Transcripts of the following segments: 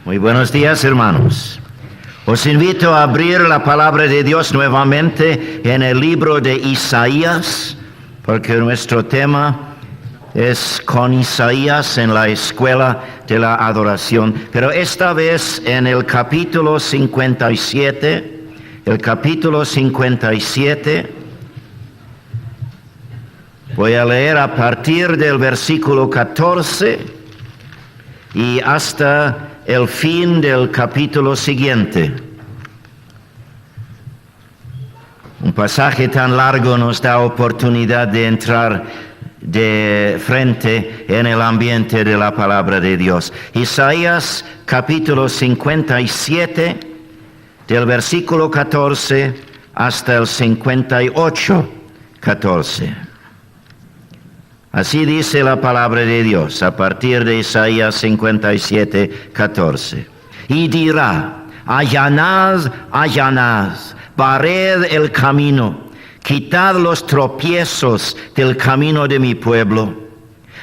Muy buenos días, hermanos. Os invito a abrir la palabra de Dios nuevamente en el libro de Isaías, porque nuestro tema es con Isaías en la escuela de la adoración. Pero esta vez en el capítulo 57, voy a leer a partir del versículo 14 y hasta el fin del capítulo siguiente. Un pasaje tan largo nos da oportunidad de entrar de frente en el ambiente de la palabra de Dios. Isaías capítulo 57, del versículo 14 hasta el 58, 14. Así dice la palabra de Dios a partir de Isaías 57, 14. Y dirá: allanad, allanad, barred el camino, quitad los tropiezos del camino de mi pueblo.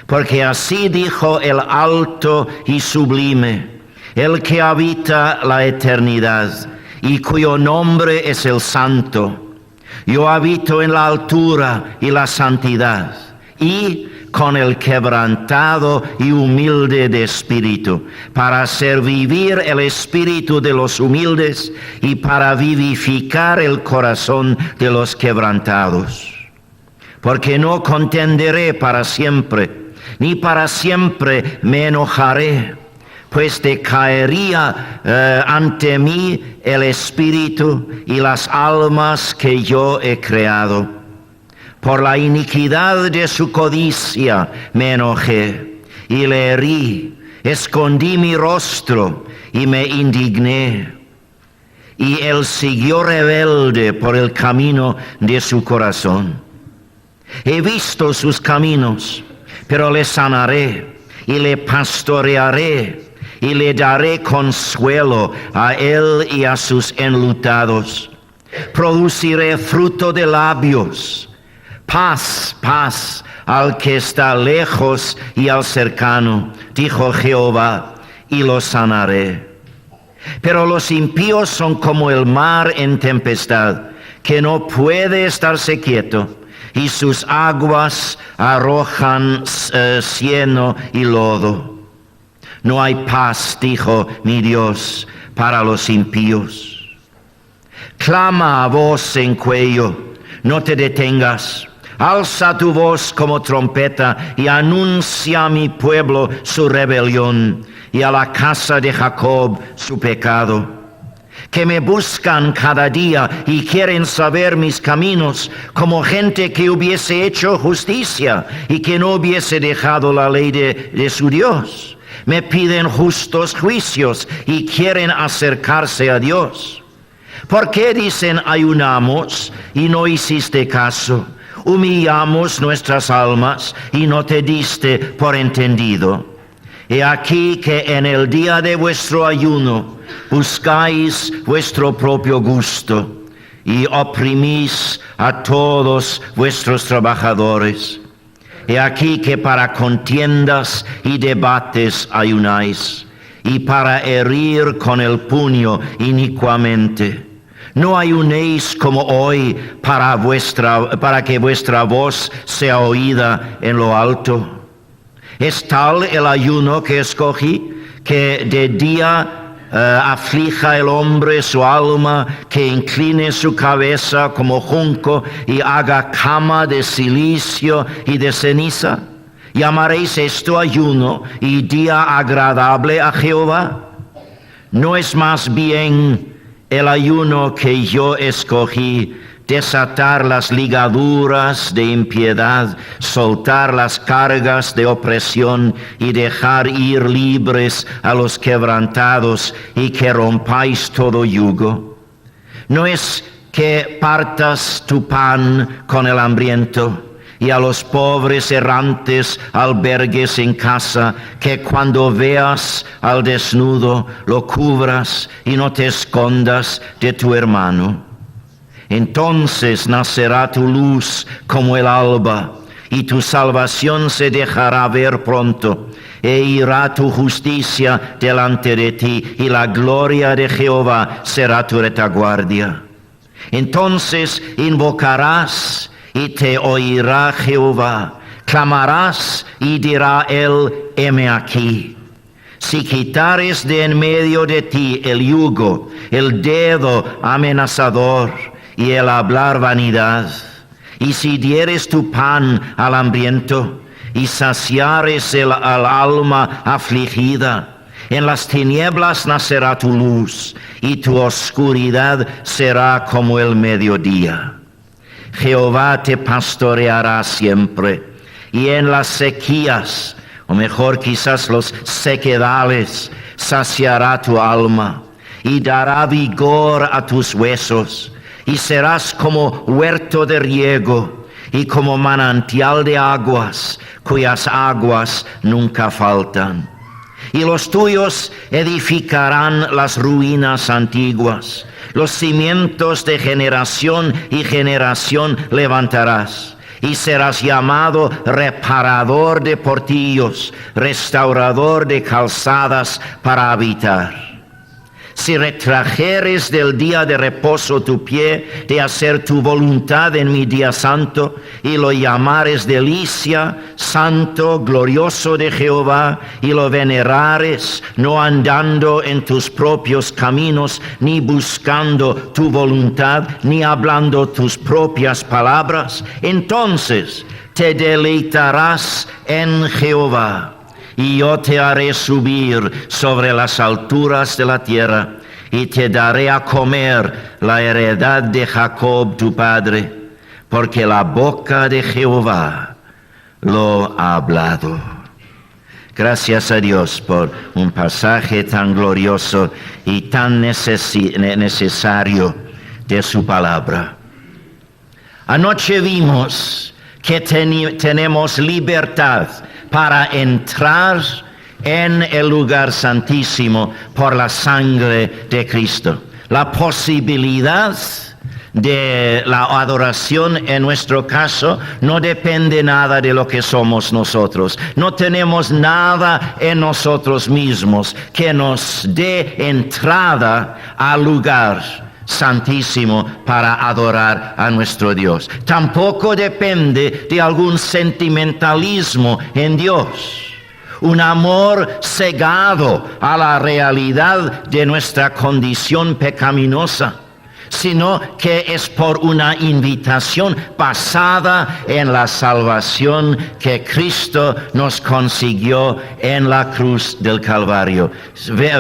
Porque así dijo el alto y sublime, el que habita la eternidad, y cuyo nombre es el Santo. Yo habito en la altura y la santidad, y con el quebrantado y humilde de espíritu, para hacer vivir el espíritu de los humildes y para vivificar el corazón de los quebrantados. Porque no contenderé para siempre, ni para siempre me enojaré, pues decaería ante mí el espíritu y las almas que yo he creado. Por la iniquidad de su codicia me enojé y le herí, escondí mi rostro y me indigné. Y él siguió rebelde por el camino de su corazón. He visto sus caminos, pero le sanaré y le pastorearé y le daré consuelo a él y a sus enlutados. Produciré fruto de labios. Paz, paz al que está lejos y al cercano, dijo Jehová, y lo sanaré. Pero los impíos son como el mar en tempestad, que no puede estarse quieto, y sus aguas arrojan cieno y lodo. No hay paz, dijo mi Dios, para los impíos. Clama a voz en cuello, no te detengas. Alza tu voz como trompeta y anuncia a mi pueblo su rebelión y a la casa de Jacob su pecado. Que me buscan cada día y quieren saber mis caminos, como gente que hubiese hecho justicia y que no hubiese dejado la ley de su Dios. Me piden justos juicios y quieren acercarse a Dios. ¿Por qué dicen ayunamos y no hiciste caso? Humillamos nuestras almas y no te diste por entendido. He aquí que en el día de vuestro ayuno buscáis vuestro propio gusto y oprimís a todos vuestros trabajadores. He aquí que para contiendas y debates ayunáis, y para herir con el puño inicuamente. No ayunéis como hoy para que vuestra voz sea oída en lo alto. Es tal el ayuno que escogí, que de día aflija el hombre su alma, que incline su cabeza como junco y haga cama de silicio y de ceniza. ¿Llamaréis esto ayuno y día agradable a Jehová? ¿No es más bien el ayuno que yo escogí, desatar las ligaduras de impiedad, soltar las cargas de opresión y dejar ir libres a los quebrantados y que rompáis todo yugo? ¿No es que partas tu pan con el hambriento y a los pobres errantes albergues en casa, que cuando veas al desnudo lo cubras y no te escondas de tu hermano? Entonces nacerá tu luz como el alba y tu salvación se dejará ver pronto, e irá tu justicia delante de ti, y la gloria de Jehová será tu retaguardia. Entonces invocarás y te oirá Jehová, clamarás y dirá él, heme aquí. Si quitares de en medio de ti el yugo, el dedo amenazador y el hablar vanidad, y si dieres tu pan al hambriento y saciares al alma afligida, en las tinieblas nacerá tu luz y tu oscuridad será como el mediodía. Jehová te pastoreará siempre, y en las sequías, o mejor quizás los sequedales, saciará tu alma y dará vigor a tus huesos, y serás como huerto de riego y como manantial de aguas, cuyas aguas nunca faltan. Y los tuyos edificarán las ruinas antiguas, los cimientos de generación y generación levantarás, y serás llamado reparador de portillos, restaurador de calzadas para habitar. Si retrajeres del día de reposo tu pie, de hacer tu voluntad en mi día santo, y lo llamares delicia, santo, glorioso de Jehová, y lo venerares, no andando en tus propios caminos, ni buscando tu voluntad, ni hablando tus propias palabras, entonces te deleitarás en Jehová. Y yo te haré subir sobre las alturas de la tierra, y te daré a comer la heredad de Jacob tu padre, porque la boca de Jehová lo ha hablado. Gracias a Dios por un pasaje tan glorioso y tan necesario de su palabra. Anoche vimos que tenemos libertad para entrar en el lugar santísimo por la sangre de Cristo. La posibilidad de la adoración en nuestro caso no depende nada de lo que somos nosotros. No tenemos nada en nosotros mismos que nos dé entrada al lugar santísimo para adorar a nuestro Dios. Tampoco depende de algún sentimentalismo en Dios, un amor cegado a la realidad de nuestra condición pecaminosa, sino que es por una invitación basada en la salvación que Cristo nos consiguió en la cruz del Calvario.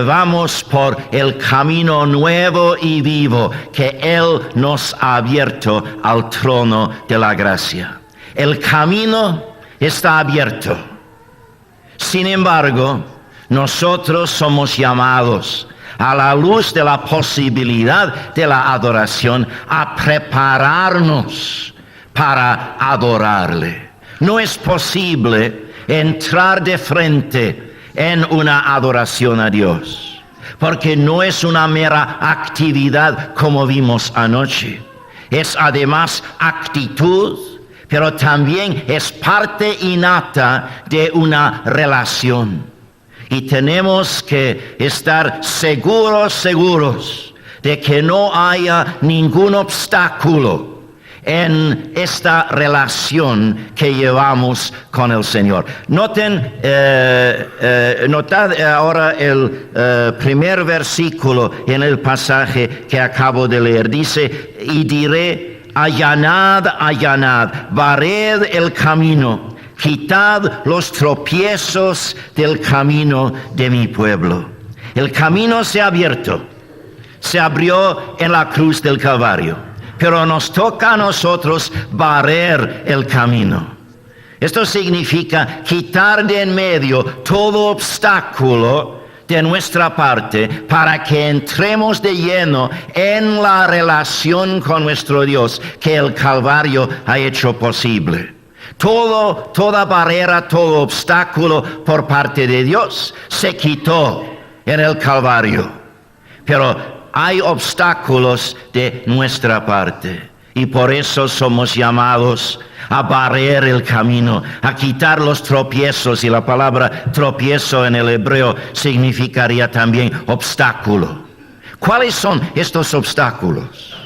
Vamos por el camino nuevo y vivo que Él nos ha abierto al trono de la gracia. El camino está abierto. Sin embargo, nosotros somos llamados a la luz de la posibilidad de la adoración, a prepararnos para adorarle. No es posible entrar de frente en una adoración a Dios, porque no es una mera actividad como vimos anoche. Es además actitud, pero también es parte innata de una relación. Y tenemos que estar seguros de que no haya ningún obstáculo en esta relación que llevamos con el Señor. Notad ahora el primer versículo en el pasaje que acabo de leer. Dice, y diré, allanad, barred el camino, quitad los tropiezos del camino de mi pueblo. El camino se ha abierto, se abrió en la cruz del Calvario, pero nos toca a nosotros barrer el camino. Esto significa quitar de en medio todo obstáculo de nuestra parte para que entremos de lleno en la relación con nuestro Dios que el Calvario ha hecho posible. Toda barrera, todo obstáculo por parte de Dios se quitó en el Calvario. Pero hay obstáculos de nuestra parte. Y por eso somos llamados a barrer el camino, a quitar los tropiezos. Y la palabra tropiezo en el hebreo significaría también obstáculo. ¿Cuáles son estos obstáculos?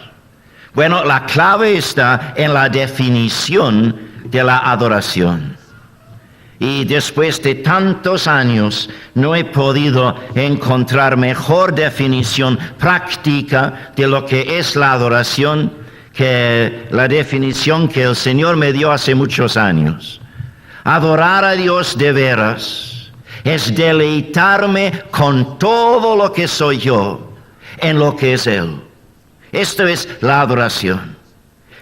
Bueno, la clave está en la definición de la adoración. Y después de tantos años no he podido encontrar mejor definición práctica de lo que es la adoración que la definición que el Señor me dio hace muchos años. Adorar a Dios de veras es deleitarme con todo lo que soy yo en lo que es Él. Esto es la adoración.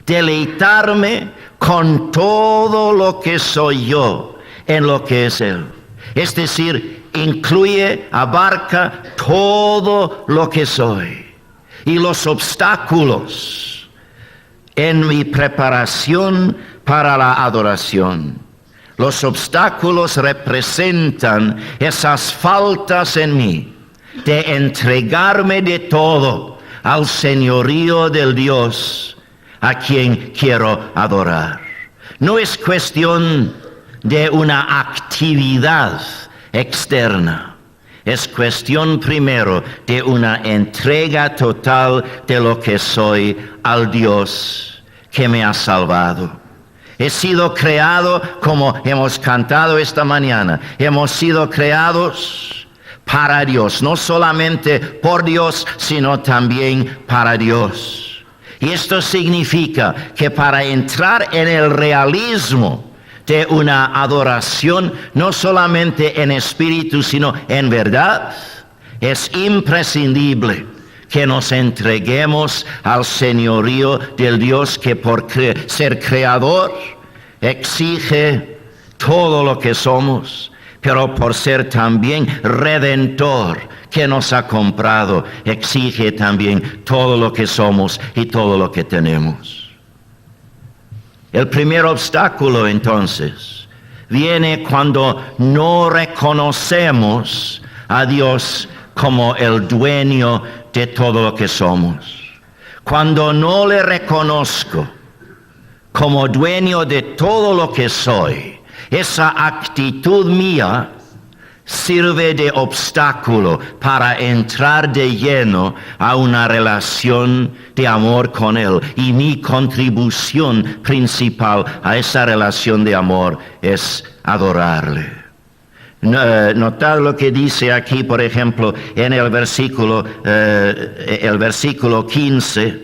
Deleitarme con todo lo que soy yo en lo que es Él. Es decir, incluye, abarca todo lo que soy. Y los obstáculos en mi preparación para la adoración. Los obstáculos representan esas faltas en mí de entregarme de todo al señorío del Dios a quien quiero adorar. No es cuestión de una actividad externa. Es cuestión primero de una entrega total de lo que soy al Dios que me ha salvado. He sido creado, como hemos cantado esta mañana, hemos sido creados para Dios, no solamente por Dios, sino también para Dios. Y esto significa que para entrar en el realismo de una adoración, no solamente en espíritu, sino en verdad, es imprescindible que nos entreguemos al señorío del Dios que por ser creador exige todo lo que somos, pero por ser también redentor que nos ha comprado, exige también todo lo que somos y todo lo que tenemos. El primer obstáculo, entonces, viene cuando no reconocemos a Dios como el dueño de todo lo que somos. Cuando no le reconozco como dueño de todo lo que soy, esa actitud mía sirve de obstáculo para entrar de lleno a una relación de amor con Él. Y mi contribución principal a esa relación de amor es adorarle. Notad lo que dice aquí, por ejemplo, en el versículo 15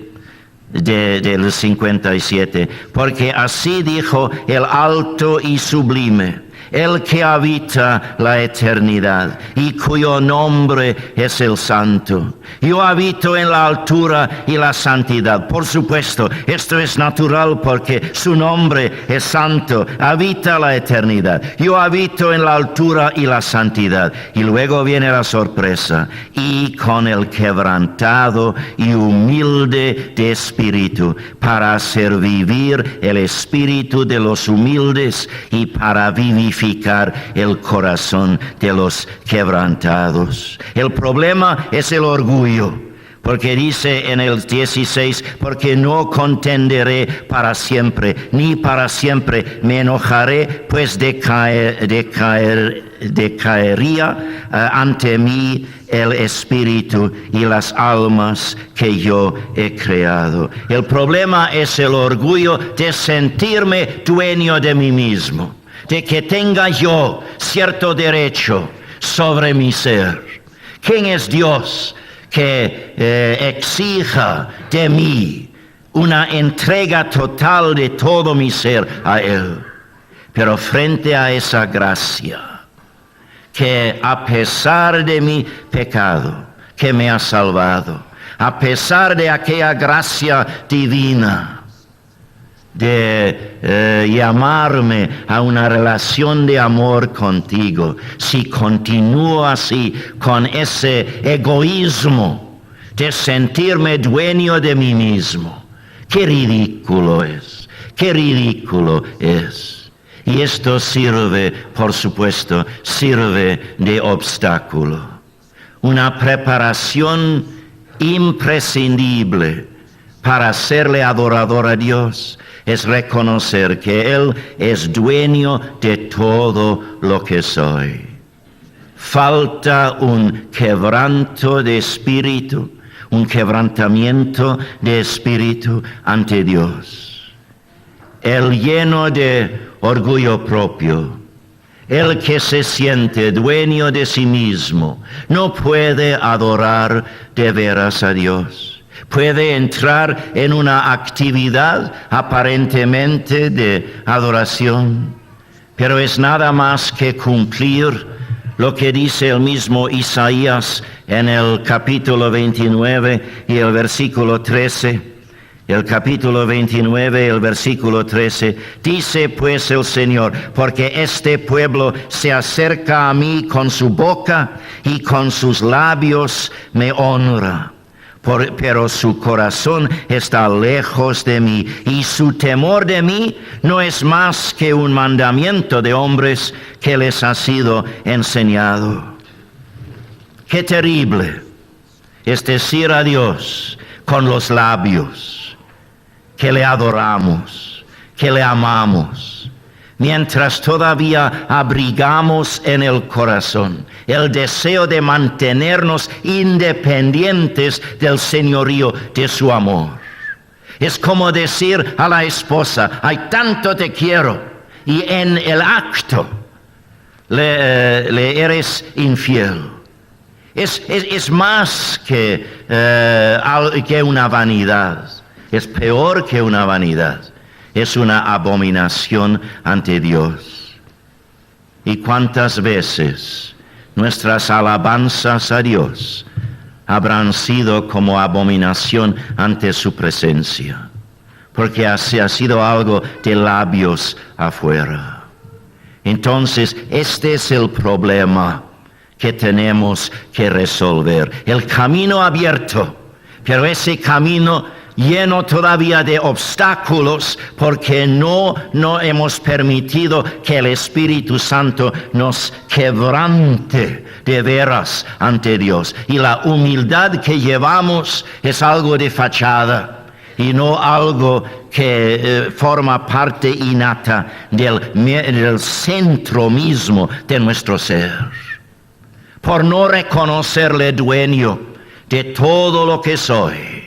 del 57. Porque así dijo el alto y sublime, el que habita la eternidad y cuyo nombre es el Santo. Yo habito en la altura y la santidad. Por supuesto, esto es natural porque su nombre es santo, habita la eternidad. Yo habito en la altura y la santidad. Y luego viene la sorpresa. Y con el quebrantado y humilde de espíritu, para hacer vivir el espíritu de los humildes y para vivificar el corazón de los quebrantados. El problema es el orgullo, porque dice en el 16, porque no contenderé para siempre, ni para siempre me enojaré, pues decaería ante mí el espíritu y las almas que yo he creado. El problema es el orgullo de sentirme dueño de mí mismo, de que tenga yo cierto derecho sobre mi ser. ¿Quién es Dios que exija de mí una entrega total de todo mi ser a Él? Pero frente a esa gracia, que a pesar de mi pecado, que me ha salvado, a pesar de aquella gracia divina, de llamarme a una relación de amor contigo, si continúo así con ese egoísmo de sentirme dueño de mí mismo, qué ridículo es, qué ridículo es. Y esto sirve, por supuesto, sirve de obstáculo. Una preparación imprescindible para serle adorador a Dios es reconocer que Él es dueño de todo lo que soy. Falta un quebranto de espíritu, un quebrantamiento de espíritu ante Dios. El lleno de orgullo propio, el que se siente dueño de sí mismo, no puede adorar de veras a Dios. Puede entrar en una actividad aparentemente de adoración, pero es nada más que cumplir lo que dice el mismo Isaías en el capítulo 29 y el versículo 13. El capítulo 29, el versículo 13, dice pues el Señor, porque este pueblo se acerca a mí con su boca y con sus labios me honra. Pero su corazón está lejos de mí y su temor de mí no es más que un mandamiento de hombres que les ha sido enseñado. Qué terrible es decir a Dios con los labios que le adoramos, que le amamos, mientras todavía abrigamos en el corazón el deseo de mantenernos independientes del señorío de su amor. Es como decir a la esposa, ay, tanto te quiero, y en el acto le eres infiel. Es más que una vanidad, es peor que una vanidad. Es una abominación ante Dios. ¿Y cuántas veces nuestras alabanzas a Dios habrán sido como abominación ante su presencia? Porque así ha sido algo de labios afuera. Entonces, este es el problema que tenemos que resolver. El camino abierto, pero ese camino lleno todavía de obstáculos porque no hemos permitido que el Espíritu Santo nos quebrante de veras ante Dios. Y la humildad que llevamos es algo de fachada y no algo que forma parte innata del centro mismo de nuestro ser. Por no reconocerle dueño de todo lo que soy,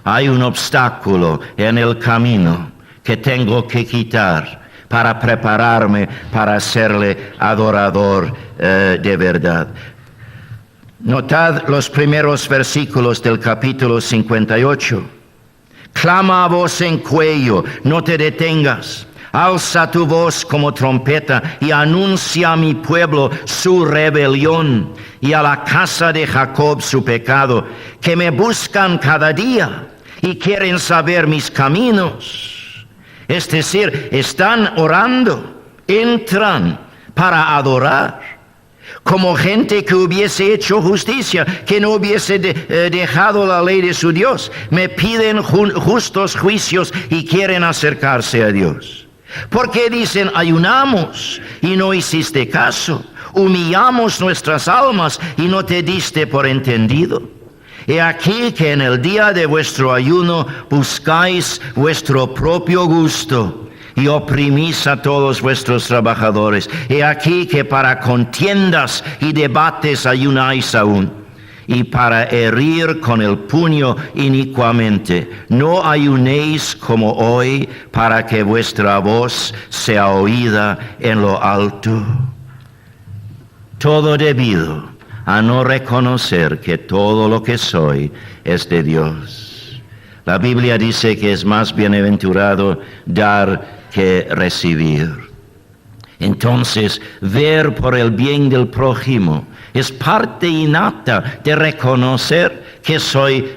hay un obstáculo en el camino que tengo que quitar para prepararme para serle adorador de verdad. Notad los primeros versículos del capítulo 58. Clama a voz en cuello, no te detengas. Alza tu voz como trompeta y anuncia a mi pueblo su rebelión y a la casa de Jacob su pecado, que me buscan cada día y quieren saber mis caminos. Es decir, están orando, entran para adorar, como gente que hubiese hecho justicia, que no hubiese dejado la ley de su Dios. Me piden justos juicios y quieren acercarse a Dios. Porque dicen, ayunamos y no hiciste caso, humillamos nuestras almas y no te diste por entendido. He aquí que en el día de vuestro ayuno buscáis vuestro propio gusto y oprimís a todos vuestros trabajadores. He aquí que para contiendas y debates ayunáis aún. Y para herir con el puño inicuamente, no ayunéis como hoy para que vuestra voz sea oída en lo alto. Todo debido a no reconocer que todo lo que soy es de Dios. La Biblia dice que es más bienaventurado dar que recibir. Entonces, ver por el bien del prójimo es parte innata de reconocer que soy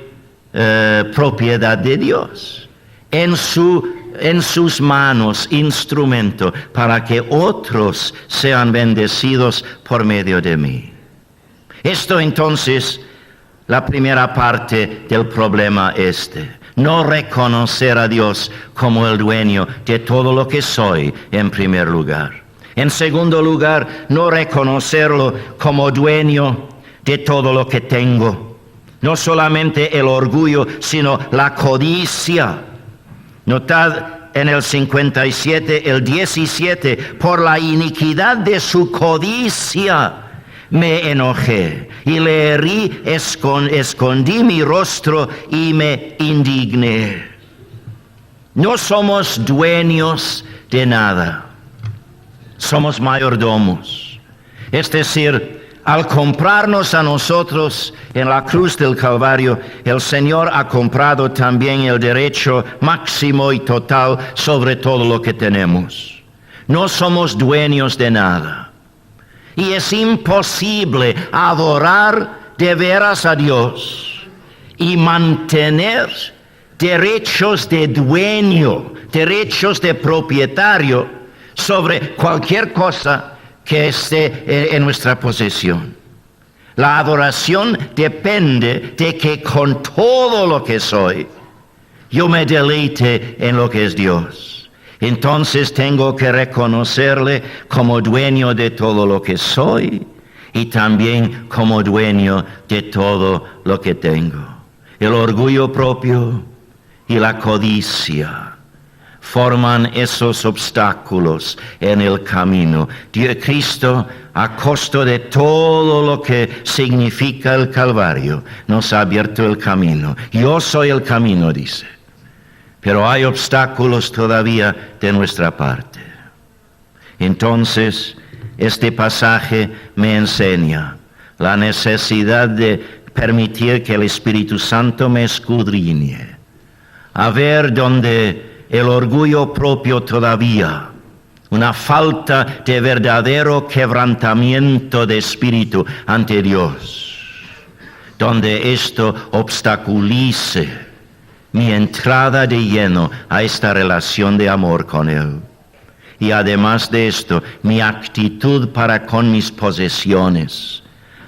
propiedad de Dios. En sus manos, instrumento para que otros sean bendecidos por medio de mí. Esto entonces, la primera parte del problema no reconocer a Dios como el dueño de todo lo que soy en primer lugar. En segundo lugar, no reconocerlo como dueño de todo lo que tengo. No solamente el orgullo, sino la codicia. Notad en el 57, el 17, por la iniquidad de su codicia me enojé y le herí, escondí mi rostro y me indigné. No somos dueños de nada, somos mayordomos. Es decir, al comprarnos a nosotros en la cruz del Calvario, el Señor ha comprado también el derecho máximo y total sobre todo lo que tenemos. No somos dueños de nada. Y es imposible adorar de veras a Dios y mantener derechos de dueño, derechos de propietario sobre cualquier cosa que esté en nuestra posesión. La adoración depende de que con todo lo que soy, yo me deleite en lo que es Dios. Entonces tengo que reconocerle como dueño de todo lo que soy y también como dueño de todo lo que tengo. El orgullo propio y la codicia forman esos obstáculos en el camino. Cristo, a costo de todo lo que significa el Calvario, nos ha abierto el camino. Yo soy el camino, dice. Pero hay obstáculos todavía de nuestra parte. Entonces, este pasaje me enseña la necesidad de permitir que el Espíritu Santo me escudriñe, a ver dónde el orgullo propio todavía, una falta de verdadero quebrantamiento de espíritu ante Dios, donde esto obstaculice mi entrada de lleno a esta relación de amor con Él. Y además de esto, mi actitud para con mis posesiones,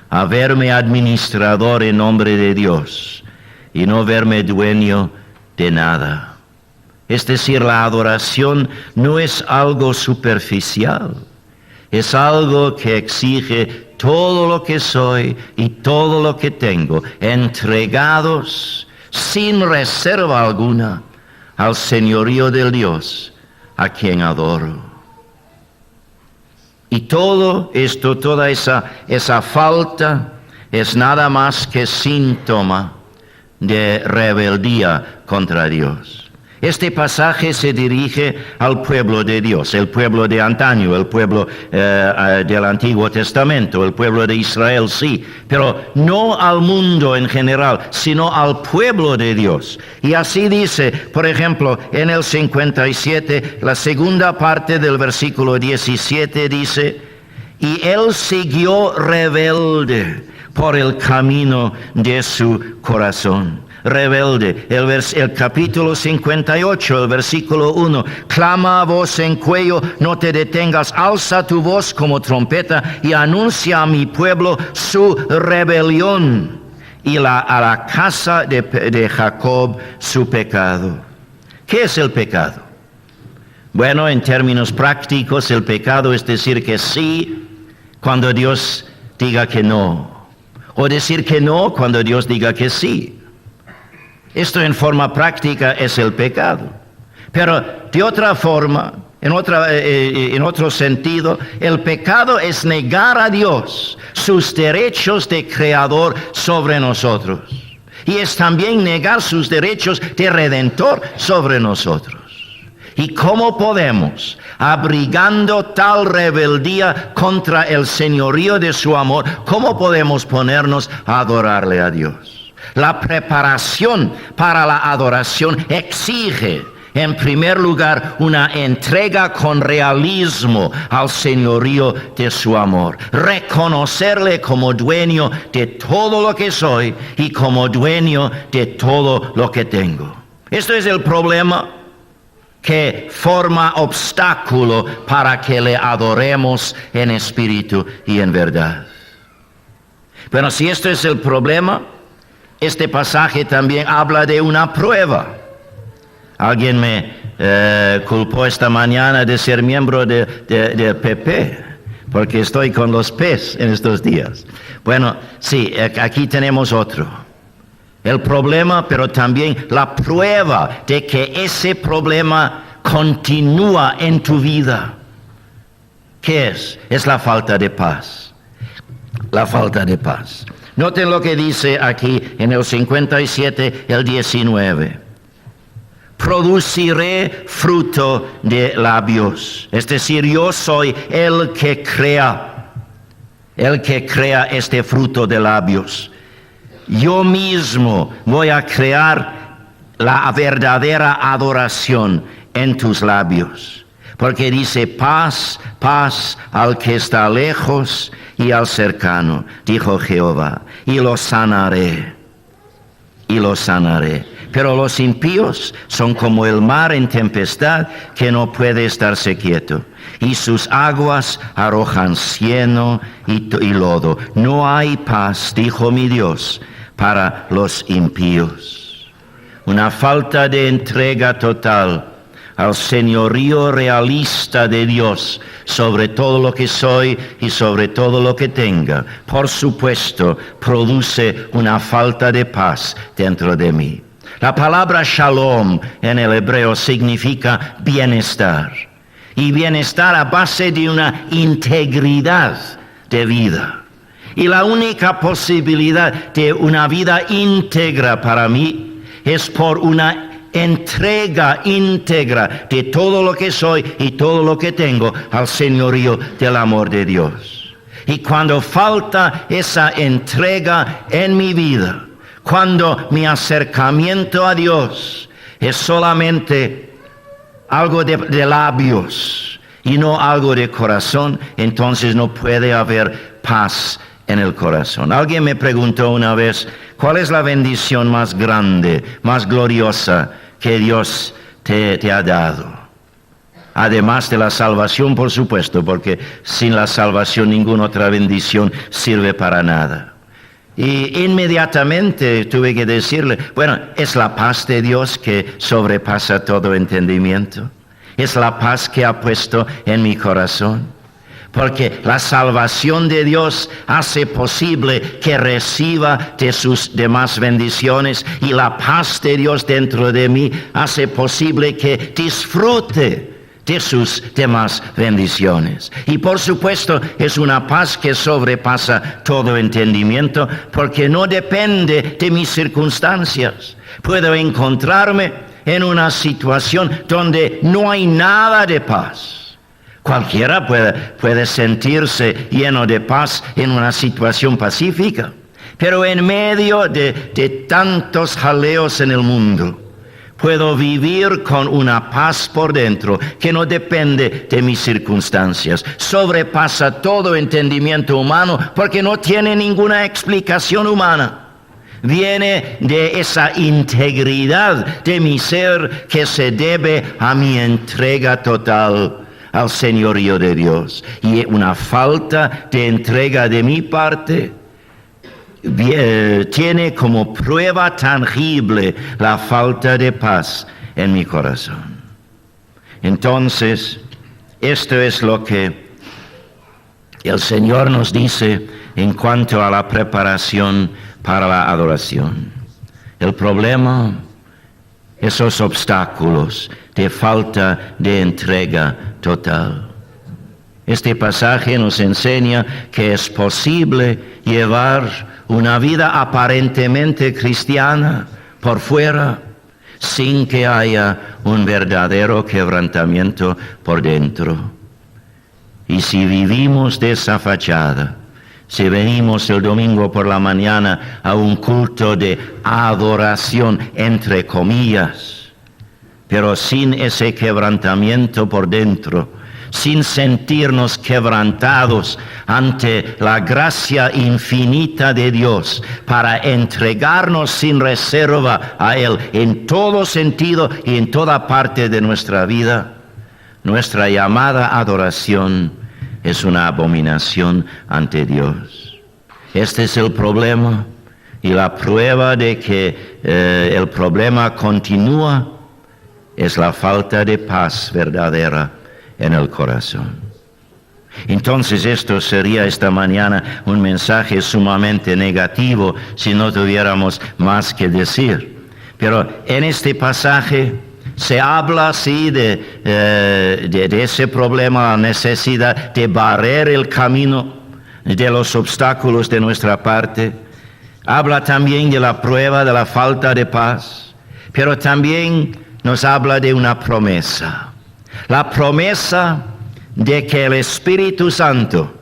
a verme administrador en nombre de Dios y no verme dueño de nada. Es decir, la adoración no es algo superficial, es algo que exige todo lo que soy y todo lo que tengo, entregados sin reserva alguna al señorío del Dios a quien adoro. Y todo esto, toda esa falta es nada más que síntoma de rebeldía contra Dios. Este pasaje se dirige al pueblo de Dios, el pueblo de antaño, el pueblo del Antiguo Testamento, el pueblo de Israel, sí, pero no al mundo en general, sino al pueblo de Dios. Y así dice, por ejemplo, en el 57, la segunda parte del versículo 17 dice, y él siguió rebelde por el camino de su corazón. Rebelde, el capítulo 58, el versículo 1, clama a voz en cuello, no te detengas, alza tu voz como trompeta y anuncia a mi pueblo su rebelión y a la casa de Jacob su pecado. ¿Qué es el pecado? Bueno, en términos prácticos, el pecado es decir que sí cuando Dios diga que no, o decir que no cuando Dios diga que sí. Esto en forma práctica es el pecado. Pero de otra forma, en otro sentido, el pecado es negar a Dios sus derechos de creador sobre nosotros. Y es también negar sus derechos de redentor sobre nosotros. ¿Y cómo podemos, abrigando tal rebeldía contra el señorío de su amor, cómo podemos ponernos a adorarle a Dios? La preparación para la adoración exige, en primer lugar, una entrega con realismo al señorío de su amor. Reconocerle como dueño de todo lo que soy y como dueño de todo lo que tengo. Esto es el problema que forma obstáculo para que le adoremos en espíritu y en verdad. Pero si esto es el problema, este pasaje también habla de una prueba. Alguien me culpó esta mañana de ser miembro de PP, porque estoy con los P's en estos días. Bueno, sí, aquí tenemos otro. El problema, pero también la prueba de que ese problema continúa en tu vida. ¿Qué es? Es la falta de paz. La falta de paz. Noten lo que dice aquí en el 57, el 19. Produciré fruto de labios. Es decir, yo soy el que crea este fruto de labios. Yo mismo voy a crear la verdadera adoración en tus labios. Porque dice, paz, paz al que está lejos y al cercano, dijo Jehová, y lo sanaré, y lo sanaré. Pero los impíos son como el mar en tempestad que no puede estarse quieto, y sus aguas arrojan cieno y lodo. No hay paz, dijo mi Dios, para los impíos. Una falta de entrega total al señorío realista de Dios sobre todo lo que soy y sobre todo lo que tenga, por supuesto, produce una falta de paz dentro de mí. La palabra shalom en el hebreo significa bienestar, y bienestar a base de una integridad de vida. Y la única posibilidad de una vida íntegra para mí es por una entrega íntegra de todo lo que soy y todo lo que tengo al señorío del amor de Dios. Y cuando falta esa entrega en mi vida, cuando mi acercamiento a Dios es solamente algo de labios y no algo de corazón, entonces no puede haber paz en el corazón. Alguien me preguntó una vez, ¿cuál es la bendición más grande, más gloriosa que Dios te ha dado? Además de la salvación, por supuesto, porque sin la salvación ninguna otra bendición sirve para nada. Y inmediatamente tuve que decirle, bueno, es la paz de Dios que sobrepasa todo entendimiento. Es la paz que ha puesto en mi corazón. Porque la salvación de Dios hace posible que reciba de sus demás bendiciones, y la paz de Dios dentro de mí hace posible que disfrute de sus demás bendiciones. Y por supuesto es una paz que sobrepasa todo entendimiento, porque no depende de mis circunstancias. Puedo encontrarme en una situación donde no hay nada de paz. Cualquiera puede sentirse lleno de paz en una situación pacífica, pero en medio de tantos jaleos en el mundo, puedo vivir con una paz por dentro que no depende de mis circunstancias. Sobrepasa todo entendimiento humano porque no tiene ninguna explicación humana. Viene de esa integridad de mi ser que se debe a mi entrega total al señorío de Dios. Y una falta de entrega de mi parte tiene como prueba tangible la falta de paz en mi corazón. Entonces, esto es lo que el Señor nos dice en cuanto a la preparación para la adoración. El problema, esos obstáculos de falta de entrega total. Este pasaje nos enseña que es posible llevar una vida aparentemente cristiana por fuera, sin que haya un verdadero quebrantamiento por dentro. Y si vivimos de esa fachada, si venimos el domingo por la mañana a un culto de adoración, entre comillas, pero sin ese quebrantamiento por dentro, sin sentirnos quebrantados ante la gracia infinita de Dios para entregarnos sin reserva a Él en todo sentido y en toda parte de nuestra vida, nuestra llamada adoración es una abominación ante Dios. Este es el problema, y la prueba de que el problema continúa es la falta de paz verdadera en el corazón. Entonces esto sería esta mañana un mensaje sumamente negativo si no tuviéramos más que decir. Pero en este pasaje se habla así de ese problema, la necesidad de barrer el camino de los obstáculos de nuestra parte. Habla también de la prueba de la falta de paz, pero también nos habla de una promesa. La promesa de que el Espíritu Santo,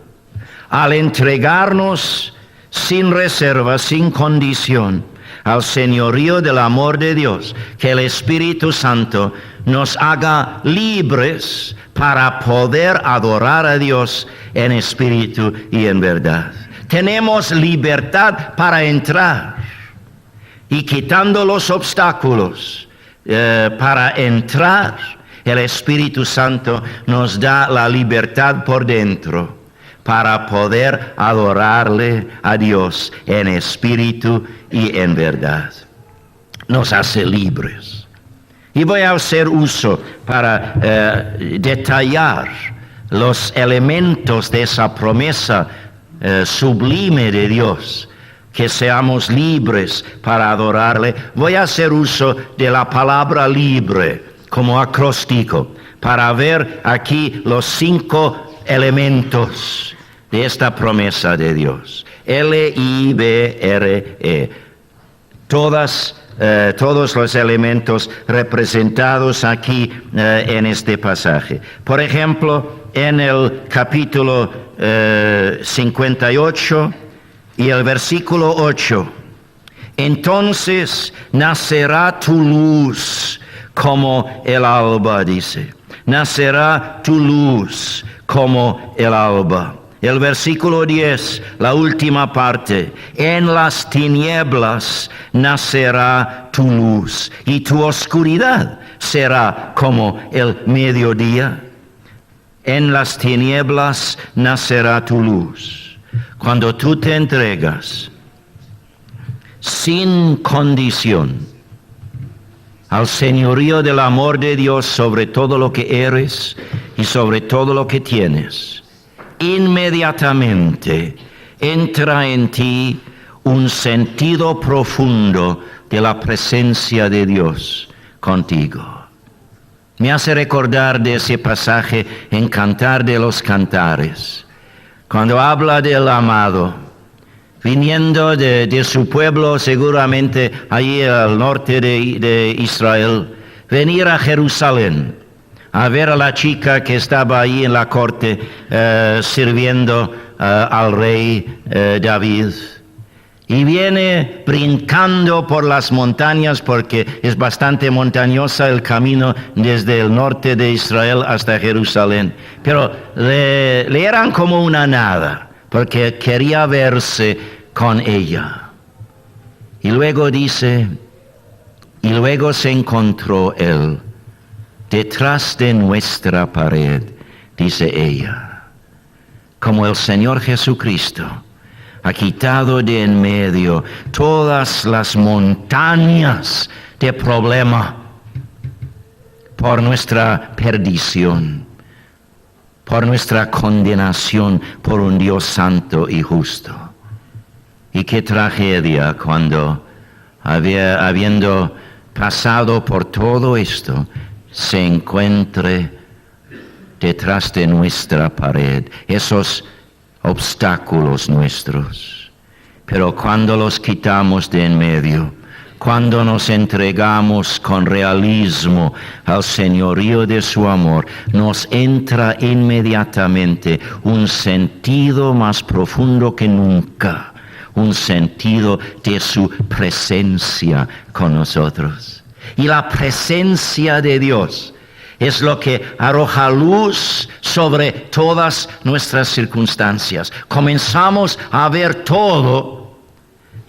al entregarnos sin reserva, sin condición, al señorío del amor de Dios, que el Espíritu Santo nos haga libres para poder adorar a Dios en espíritu y en verdad. Tenemos libertad para entrar y quitando los obstáculos para entrar, el Espíritu Santo nos da la libertad por dentro para poder adorarle a Dios en espíritu y en verdad. Nos hace libres. Y voy a hacer uso para detallar los elementos de esa promesa sublime de Dios, que seamos libres para adorarle. Voy a hacer uso de la palabra libre como acróstico para ver aquí los 5 elementos de esta promesa de Dios. L-I-B-R-E. Todos los elementos representados aquí en este pasaje. Por ejemplo, en el capítulo 58 y el versículo 8. Entonces nacerá tu luz como el alba, dice. Nacerá tu luz como el alba. El versículo 10, la última parte. En las tinieblas nacerá tu luz y tu oscuridad será como el mediodía. En las tinieblas nacerá tu luz. Cuando tú te entregas sin condición al señorío del amor de Dios sobre todo lo que eres y sobre todo lo que tienes, inmediatamente entra en ti un sentido profundo de la presencia de Dios contigo. Me hace recordar de ese pasaje en Cantar de los Cantares, cuando habla del amado, viniendo de su pueblo, seguramente allí al norte de Israel, venir a Jerusalén, a ver a la chica que estaba ahí en la corte sirviendo al rey David. Y viene brincando por las montañas porque es bastante montañosa el camino desde el norte de Israel hasta Jerusalén. Pero le eran como una nada porque quería verse con ella. Y luego dice, y luego se encontró él detrás de nuestra pared, dice ella, como el Señor Jesucristo ha quitado de en medio todas las montañas de problema por nuestra perdición, por nuestra condenación por un Dios santo y justo. Y qué tragedia cuando, habiendo pasado por todo esto, se encuentre detrás de nuestra pared esos obstáculos nuestros. Pero cuando los quitamos de en medio, cuando nos entregamos con realismo al señorío de su amor, nos entra inmediatamente un sentido más profundo que nunca, un sentido de su presencia con nosotros. Y la presencia de Dios es lo que arroja luz sobre todas nuestras circunstancias. Comenzamos a ver todo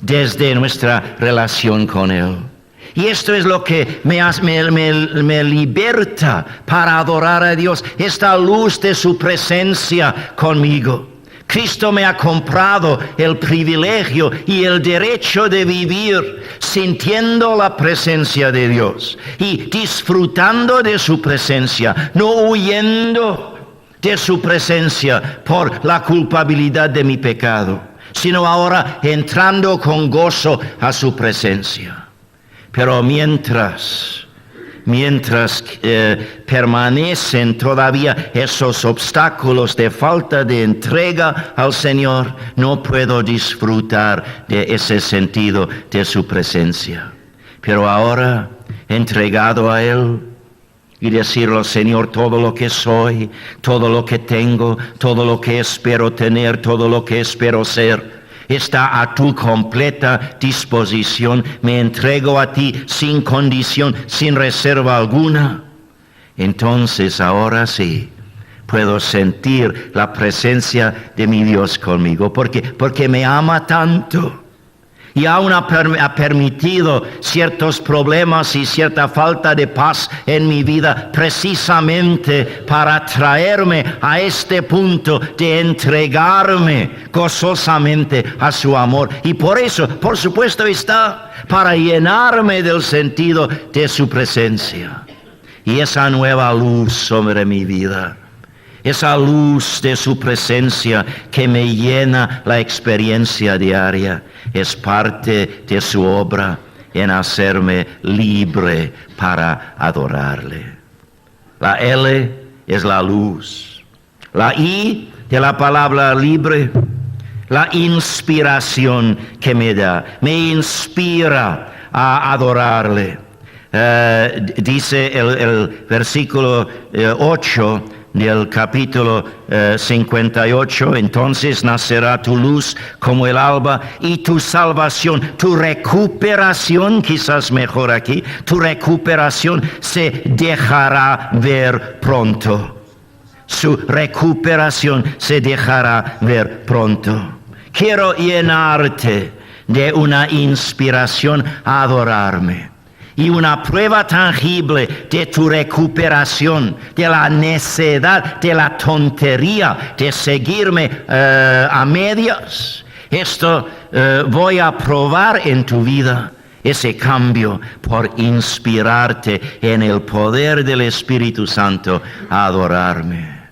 desde nuestra relación con Él. Y esto es lo que me liberta para adorar a Dios, esta luz de su presencia conmigo. Cristo me ha comprado el privilegio y el derecho de vivir sintiendo la presencia de Dios y disfrutando de su presencia, no huyendo de su presencia por la culpabilidad de mi pecado, sino ahora entrando con gozo a su presencia. Pero mientras permanecen todavía esos obstáculos de falta de entrega al Señor, no puedo disfrutar de ese sentido de su presencia. Pero ahora, entregado a Él, y decirle, Señor, todo lo que soy, todo lo que tengo, todo lo que espero tener, todo lo que espero ser, está a tu completa disposición. Me entrego a ti sin condición, sin reserva alguna. Entonces ahora sí puedo sentir la presencia de mi Dios conmigo, porque me ama tanto. Y aún ha permitido ciertos problemas y cierta falta de paz en mi vida, precisamente para traerme a este punto de entregarme gozosamente a su amor. Y por eso, por supuesto, está para llenarme del sentido de su presencia. Y esa nueva luz sobre mi vida, esa luz de su presencia que me llena la experiencia diaria, es parte de su obra en hacerme libre para adorarle. La L es la luz. La I de la palabra libre, la inspiración que me da. Me inspira a adorarle. Dice el versículo 8 del capítulo 58, entonces nacerá tu luz como el alba y tu salvación, tu recuperación, quizás mejor aquí, tu recuperación se dejará ver pronto. Su recuperación se dejará ver pronto. Quiero llenarte de una inspiración a adorarme. Y una prueba tangible de tu recuperación, de la necedad, de la tontería de seguirme a medias. Esto voy a probar en tu vida, ese cambio, por inspirarte en el poder del Espíritu Santo a adorarme.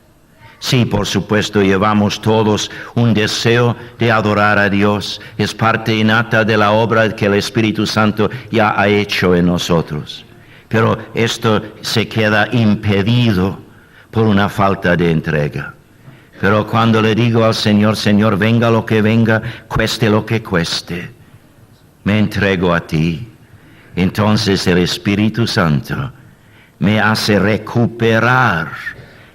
Sí, por supuesto, llevamos todos un deseo de adorar a Dios. Es parte innata de la obra que el Espíritu Santo ya ha hecho en nosotros. Pero esto se queda impedido por una falta de entrega. Pero cuando le digo al Señor, Señor, venga lo que venga, cueste lo que cueste, me entrego a ti. Entonces el Espíritu Santo me hace recuperar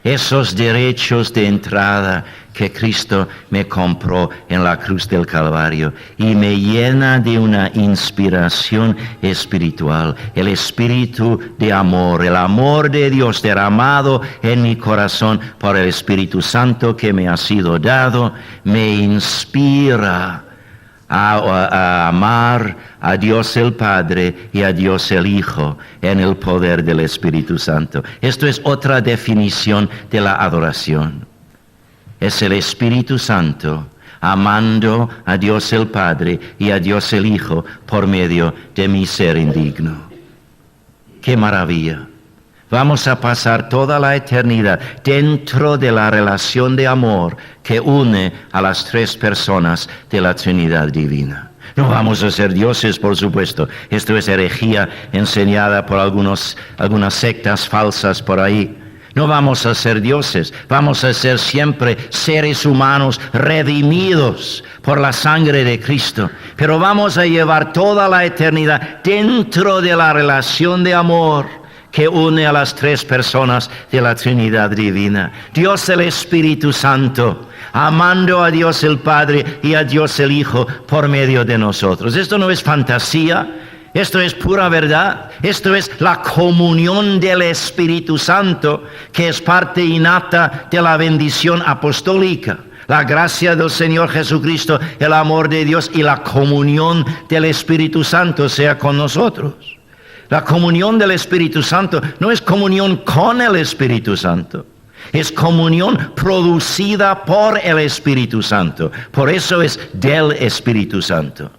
esos derechos de entrada que Cristo me compró en la cruz del Calvario y me llena de una inspiración espiritual, el espíritu de amor, el amor de Dios derramado en mi corazón por el Espíritu Santo que me ha sido dado, me inspira a amar a Dios el Padre y a Dios el Hijo en el poder del Espíritu Santo. Esto es otra definición de la adoración. Es el Espíritu Santo amando a Dios el Padre y a Dios el Hijo por medio de mi ser indigno. ¡Qué maravilla! Vamos a pasar toda la eternidad dentro de la relación de amor que une a las tres personas de la Trinidad Divina. No vamos a ser dioses, por supuesto. Esto es herejía enseñada por algunas sectas falsas por ahí. No vamos a ser dioses, vamos a ser siempre seres humanos redimidos por la sangre de Cristo. Pero vamos a llevar toda la eternidad dentro de la relación de amor que une a las tres personas de la Trinidad Divina. Dios el Espíritu Santo, amando a Dios el Padre y a Dios el Hijo por medio de nosotros. Esto no es fantasía, esto es pura verdad. Esto es la comunión del Espíritu Santo, que es parte innata de la bendición apostólica. La gracia del Señor Jesucristo, el amor de Dios y la comunión del Espíritu Santo sea con nosotros. La comunión del Espíritu Santo no es comunión con el Espíritu Santo, es comunión producida por el Espíritu Santo. Por eso es del Espíritu Santo.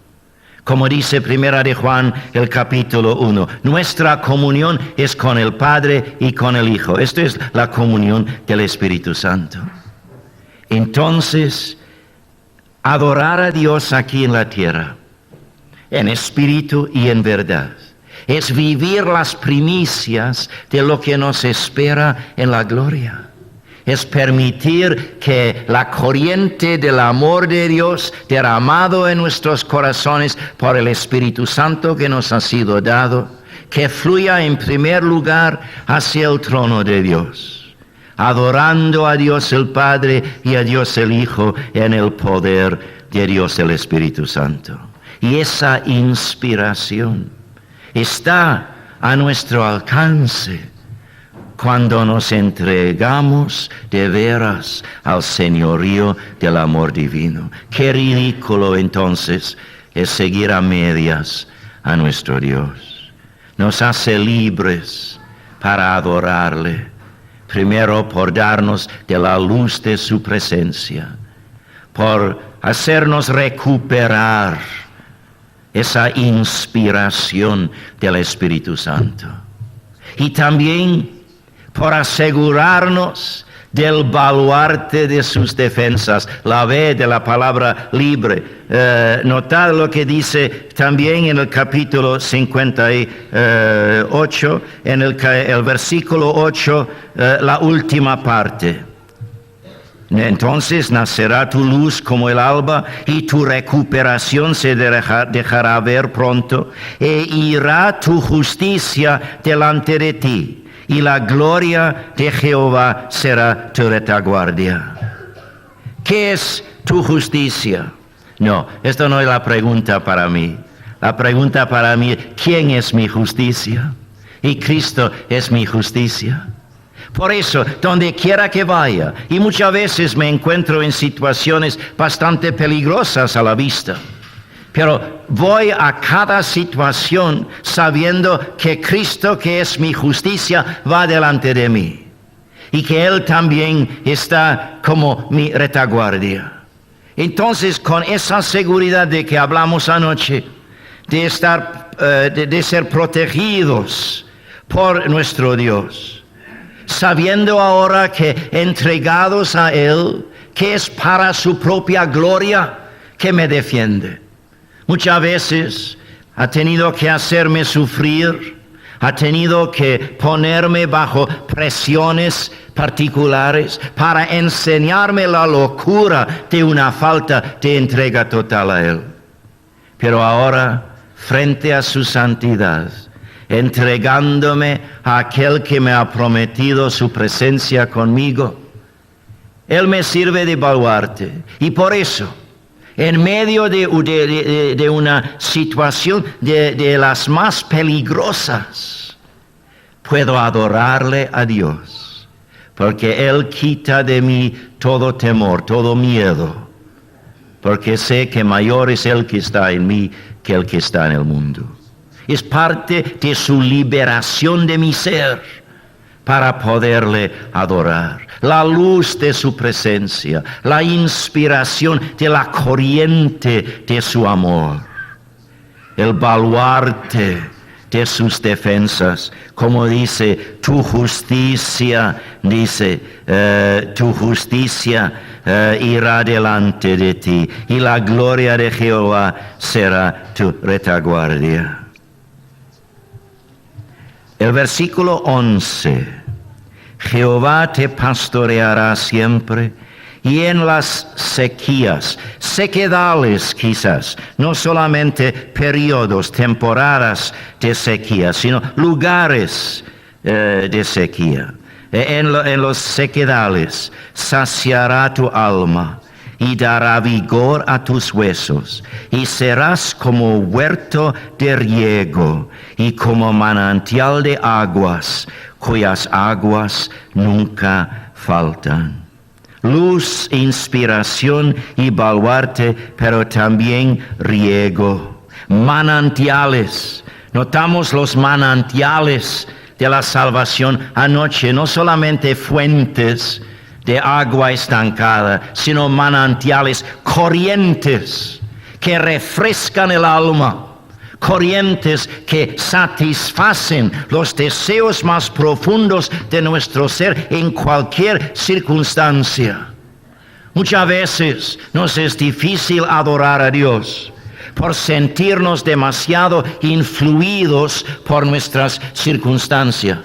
Como dice Primera de Juan, el capítulo 1, nuestra comunión es con el Padre y con el Hijo. Esto es la comunión del Espíritu Santo. Entonces, adorar a Dios aquí en la tierra, en espíritu y en verdad, es vivir las primicias de lo que nos espera en la gloria. Es permitir que la corriente del amor de Dios derramado en nuestros corazones por el Espíritu Santo que nos ha sido dado, que fluya en primer lugar hacia el trono de Dios, adorando a Dios el Padre y a Dios el Hijo en el poder de Dios el Espíritu Santo. Y esa inspiración está a nuestro alcance cuando nos entregamos de veras al señorío del amor divino. Qué ridículo entonces es seguir a medias a nuestro Dios. Nos hace libres para adorarle, primero por darnos de la luz de su presencia, por hacernos recuperar esa inspiración del Espíritu Santo. Y también por asegurarnos del baluarte de sus defensas, la B de la palabra libre. Notad lo que dice también en el capítulo 58, en el versículo 8, la última parte. Entonces nacerá tu luz como el alba y tu recuperación se dejará ver pronto, e irá tu justicia delante de ti, y la gloria de Jehová será tu retaguardia. ¿Qué es tu justicia? No, esto no es la pregunta para mí. La pregunta para mí es, ¿quién es mi justicia? Y Cristo es mi justicia. Por eso, donde quiera que vaya, y muchas veces me encuentro en situaciones bastante peligrosas a la vista, pero voy a cada situación sabiendo que Cristo, que es mi justicia, va delante de mí. Y que Él también está como mi retaguardia. Entonces, con esa seguridad de que hablamos anoche, de ser protegidos por nuestro Dios, sabiendo ahora que entregados a Él, que es para su propia gloria, que me defiende. Muchas veces ha tenido que hacerme sufrir, ha tenido que ponerme bajo presiones particulares para enseñarme la locura de una falta de entrega total a Él. Pero ahora, frente a su santidad, entregándome a aquel que me ha prometido su presencia conmigo, Él me sirve de baluarte. Y por eso, en medio de una situación de las más peligrosas, puedo adorarle a Dios, porque Él quita de mí todo temor, todo miedo, porque sé que mayor es el que está en mí que el que está en el mundo. Es parte de su liberación de mi ser para poderle adorar. La luz de su presencia, la inspiración de la corriente de su amor, el baluarte de sus defensas, como dice, tu justicia, tu justicia irá delante de ti, y la gloria de Jehová será tu retaguardia. El versículo 11, Jehová te pastoreará siempre, y en las sequías, sequedales quizás, no solamente periodos, temporadas de sequía, sino lugares de sequía. En los sequedales saciará tu alma y dará vigor a tus huesos, y serás como huerto de riego y como manantial de aguas, cuyas aguas nunca faltan. Luz, inspiración y baluarte, pero también riego. Manantiales. Notamos los manantiales de la salvación anoche, no solamente fuentes de agua estancada, sino manantiales, corrientes que refrescan el alma, corrientes que satisfacen los deseos más profundos de nuestro ser en cualquier circunstancia. Muchas veces nos es difícil adorar a Dios por sentirnos demasiado influidos por nuestras circunstancias.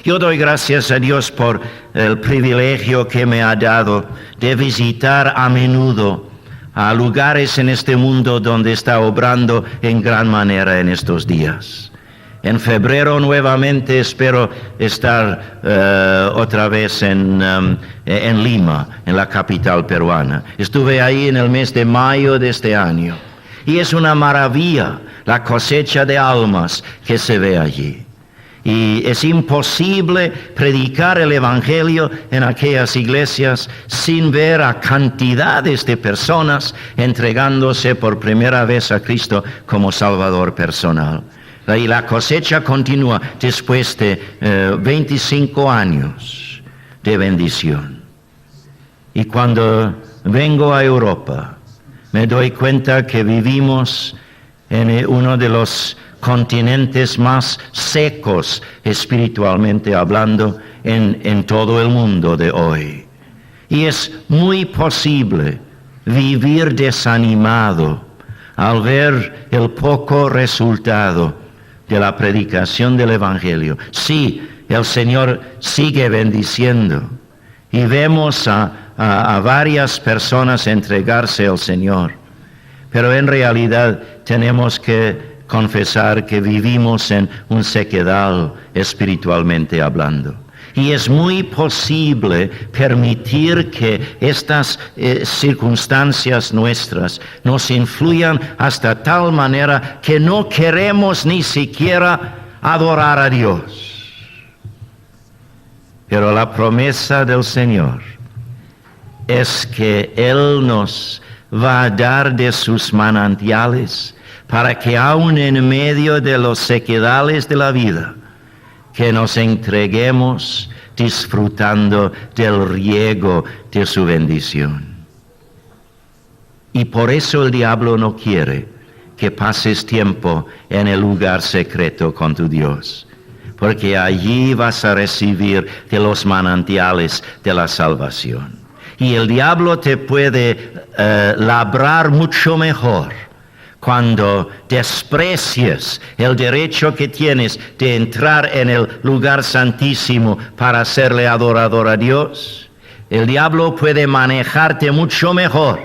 Yo doy gracias a Dios por el privilegio que me ha dado de visitar a menudo a lugares en este mundo donde está obrando en gran manera en estos días. En febrero nuevamente espero estar otra vez en Lima, en la capital peruana. Estuve ahí en el mes de mayo de este año. Y es una maravilla la cosecha de almas que se ve allí. Y es imposible predicar el Evangelio en aquellas iglesias sin ver a cantidades de personas entregándose por primera vez a Cristo como Salvador personal. Y la cosecha continúa después de 25 años de bendición. Y cuando vengo a Europa, me doy cuenta que vivimos en uno de los continentes más secos espiritualmente hablando en todo el mundo de hoy. Y es muy posible vivir desanimado al ver el poco resultado de la predicación del Evangelio. Sí, el Señor sigue bendiciendo y vemos a varias personas entregarse al Señor, pero en realidad tenemos que confesar que vivimos en un sequedal espiritualmente hablando. Y es muy posible permitir que estas circunstancias nuestras nos influyan hasta tal manera que no queremos ni siquiera adorar a Dios. Pero la promesa del Señor es que Él nos va a dar de sus manantiales para que aun en medio de los sequedales de la vida, que nos entreguemos disfrutando del riego de su bendición. Y por eso el diablo no quiere que pases tiempo en el lugar secreto con tu Dios, porque allí vas a recibir de los manantiales de la salvación. Y el diablo te puede labrar mucho mejor cuando desprecies el derecho que tienes de entrar en el lugar santísimo para hacerle adorador a Dios. El diablo puede manejarte mucho mejor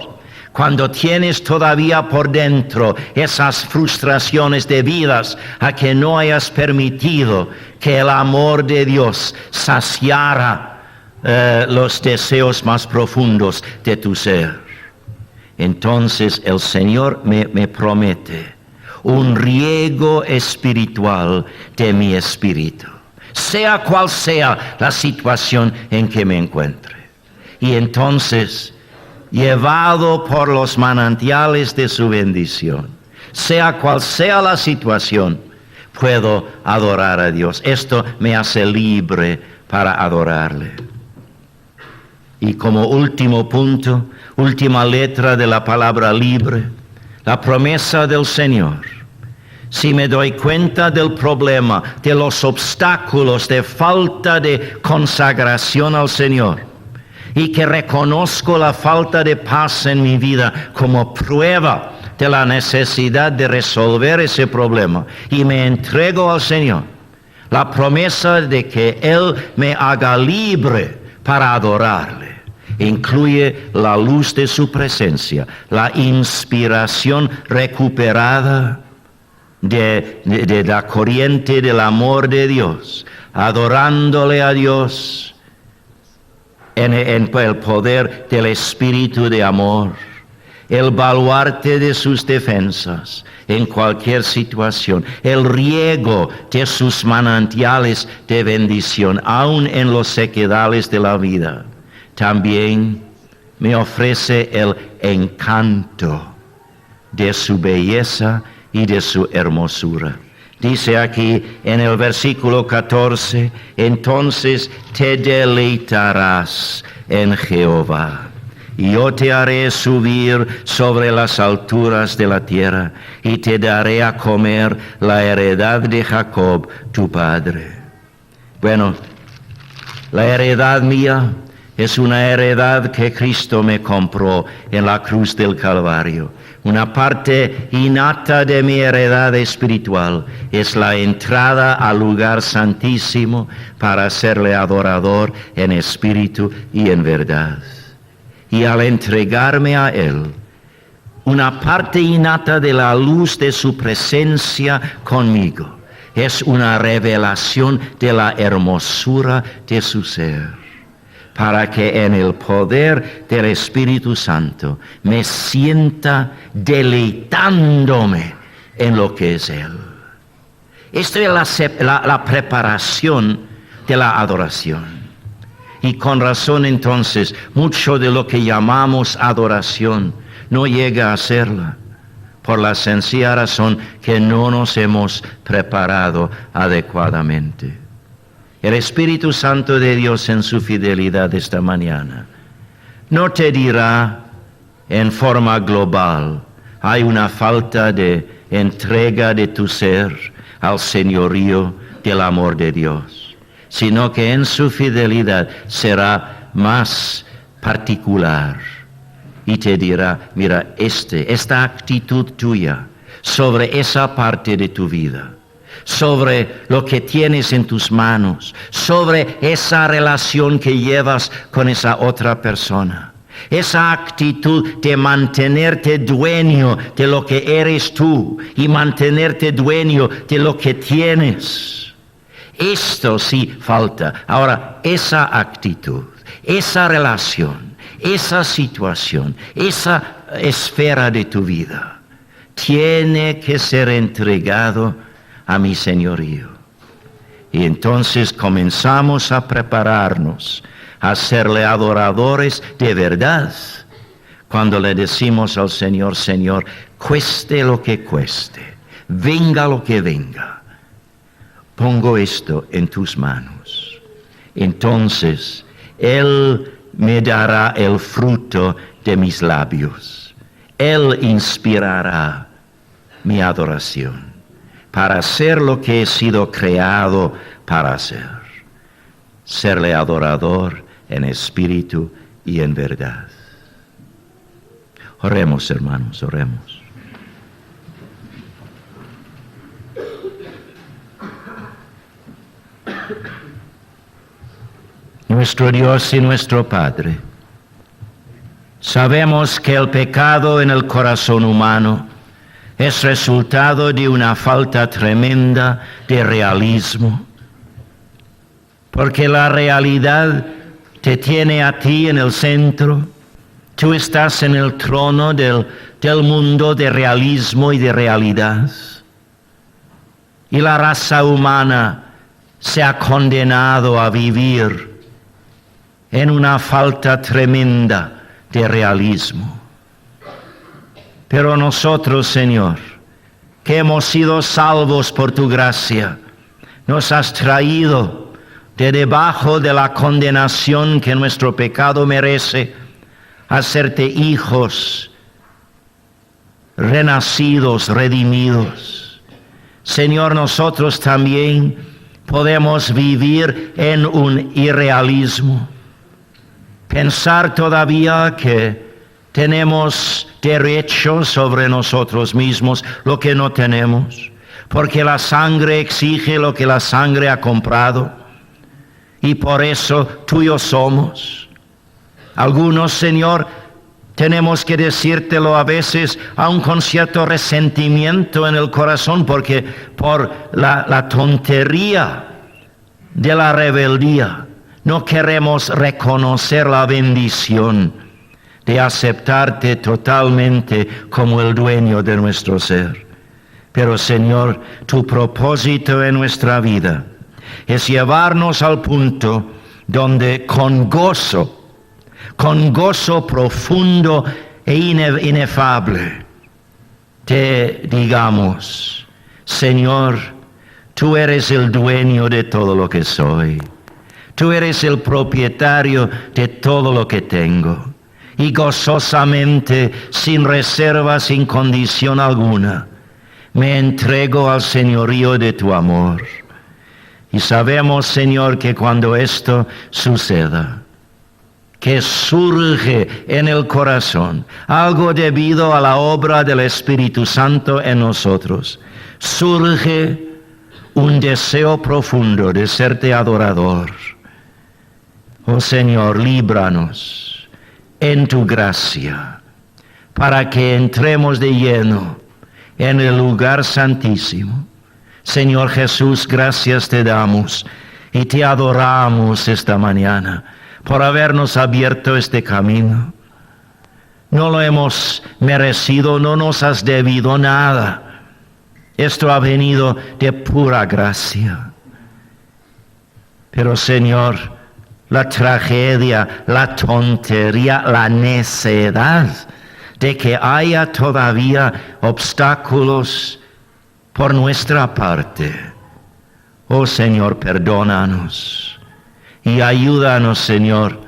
cuando tienes todavía por dentro esas frustraciones debidas a que no hayas permitido que el amor de Dios saciara los deseos más profundos de tu ser. Entonces el Señor me promete un riego espiritual de mi espíritu, sea cual sea la situación en que me encuentre. Y entonces, llevado por los manantiales de su bendición, sea cual sea la situación, puedo adorar a Dios. Esto me hace libre para adorarle. Y como último punto, última letra de la palabra libre, la promesa del Señor. Si me doy cuenta del problema, de los obstáculos, de falta de consagración al Señor, y que reconozco la falta de paz en mi vida como prueba de la necesidad de resolver ese problema, y me entrego al Señor, la promesa de que Él me haga libre para adorarle incluye la luz de su presencia, la inspiración recuperada de la corriente del amor de Dios, adorándole a Dios en el poder del Espíritu de amor, el baluarte de sus defensas en cualquier situación, el riego de sus manantiales de bendición, aun en los sequedales de la vida. También me ofrece el encanto de su belleza y de su hermosura. Dice aquí en el versículo 14, entonces te deleitarás en Jehová y yo te haré subir sobre las alturas de la tierra, y te daré a comer la heredad de Jacob, tu padre. Bueno, la heredad mía es una heredad que Cristo me compró en la cruz del Calvario. Una parte innata de mi heredad espiritual es la entrada al lugar santísimo para serle adorador en espíritu y en verdad. Y al entregarme a Él, una parte innata de la luz de su presencia conmigo es una revelación de la hermosura de su ser, para que en el poder del Espíritu Santo me sienta deleitándome en lo que es Él. Esto es la preparación de la adoración. Y con razón entonces, mucho de lo que llamamos adoración no llega a serla, por la sencilla razón que no nos hemos preparado adecuadamente. El Espíritu Santo de Dios en su fidelidad esta mañana no te dirá en forma global, hay una falta de entrega de tu ser al señorío del amor de Dios, sino que en su fidelidad será más particular y te dirá, mira, esta actitud tuya sobre esa parte de tu vida, sobre lo que tienes en tus manos, sobre esa relación que llevas con esa otra persona, esa actitud de mantenerte dueño de lo que eres tú y mantenerte dueño de lo que tienes. Esto sí falta. Ahora, esa actitud, esa relación, esa situación, esa esfera de tu vida tiene que ser entregado a mi señorío. Y entonces comenzamos a prepararnos a serle adoradores de verdad, cuando le decimos al Señor, Señor, cueste lo que cueste, venga lo que venga, pongo esto en tus manos. Entonces Él me dará el fruto de mis labios. Él inspirará mi adoración para hacer lo que he sido creado para hacer. Serle adorador en espíritu y en verdad. Oremos, hermanos, oremos. Nuestro Dios y nuestro Padre, sabemos que el pecado en el corazón humano es resultado de una falta tremenda de realismo, porque la realidad te tiene a ti en el centro. Tú estás en el trono del mundo de realismo y de realidad. Y la raza humana se ha condenado a vivir en una falta tremenda de realismo. Pero nosotros, Señor, que hemos sido salvos por tu gracia, nos has traído de debajo de la condenación que nuestro pecado merece, a hacerte hijos, renacidos, redimidos. Señor, nosotros también podemos vivir en un irrealismo, pensar todavía que tenemos derecho sobre nosotros mismos, lo que no tenemos, porque la sangre exige lo que la sangre ha comprado, y por eso tuyos somos. Algunos, Señor, tenemos que decírtelo a veces, aun con cierto resentimiento en el corazón, porque por la tontería de la rebeldía no queremos reconocer la bendición de aceptarte totalmente como el dueño de nuestro ser. Pero, Señor, tu propósito en nuestra vida es llevarnos al punto donde con gozo profundo e inefable, te digamos, Señor, tú eres el dueño de todo lo que soy. Tú eres el propietario de todo lo que tengo. y gozosamente, sin reserva, sin condición alguna, me entrego al señorío de tu amor. Y sabemos, Señor, que cuando esto suceda, que surge en el corazón algo debido a la obra del Espíritu Santo en nosotros, surge un deseo profundo de serte adorador. Oh Señor, líbranos en tu gracia, para que entremos de lleno en el lugar santísimo. Señor Jesús, gracias te damos y te adoramos esta mañana por habernos abierto este camino. No lo hemos merecido, no nos has debido nada. Esto ha venido de pura gracia. Pero Señor, la tragedia, la tontería, la necedad de que haya todavía obstáculos por nuestra parte. Oh Señor, perdónanos y ayúdanos, Señor,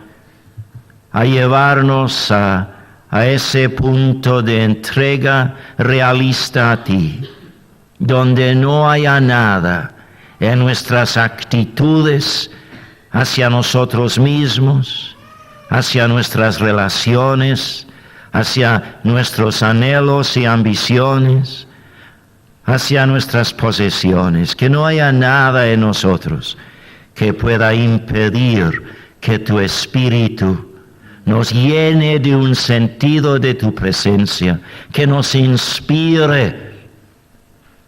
a llevarnos a ese punto de entrega realista a ti, donde no haya nada en nuestras actitudes hacia nosotros mismos, hacia nuestras relaciones, hacia nuestros anhelos y ambiciones, hacia nuestras posesiones, que no haya nada en nosotros que pueda impedir que tu Espíritu nos llene de un sentido de tu presencia, que nos inspire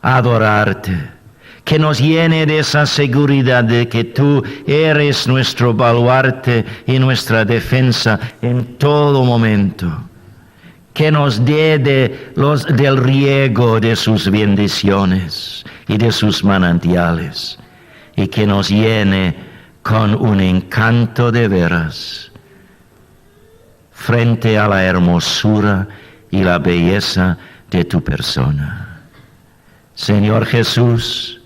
a adorarte, que nos llene de esa seguridad de que tú eres nuestro baluarte y nuestra defensa en todo momento, que nos dé del riego de sus bendiciones y de sus manantiales, y que nos llene con un encanto de veras frente a la hermosura y la belleza de tu persona. Señor Jesús,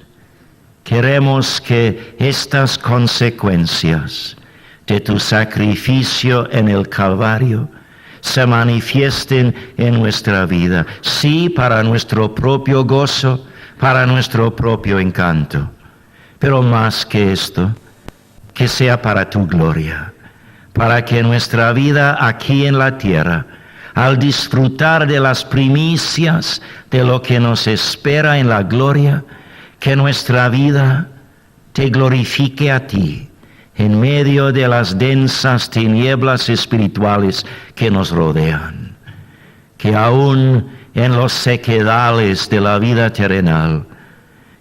queremos que estas consecuencias de tu sacrificio en el Calvario se manifiesten en nuestra vida, sí, para nuestro propio gozo, para nuestro propio encanto, pero más que esto, que sea para tu gloria, para que nuestra vida aquí en la tierra, al disfrutar de las primicias de lo que nos espera en la gloria, que nuestra vida te glorifique a ti, en medio de las densas tinieblas espirituales que nos rodean, que aún en los sequedales de la vida terrenal,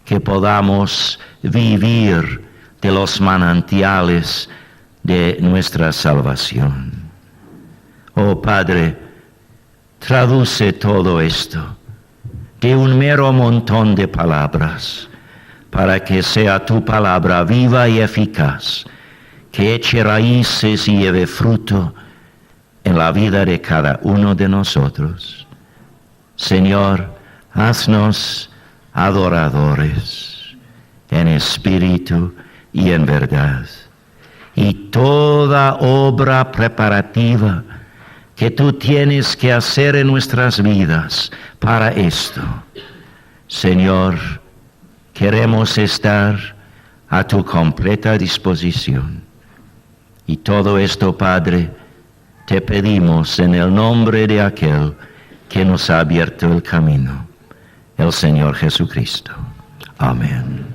que podamos vivir de los manantiales de nuestra salvación. Oh Padre, traduce todo esto de un mero montón de palabras, para que sea tu palabra viva y eficaz, que eche raíces y lleve fruto en la vida de cada uno de nosotros. Señor, haznos adoradores en espíritu y en verdad. Y toda obra preparativa que tú tienes que hacer en nuestras vidas para esto, Señor, queremos estar a tu completa disposición. Y todo esto, Padre, te pedimos en el nombre de aquel que nos ha abierto el camino, el Señor Jesucristo. Amén.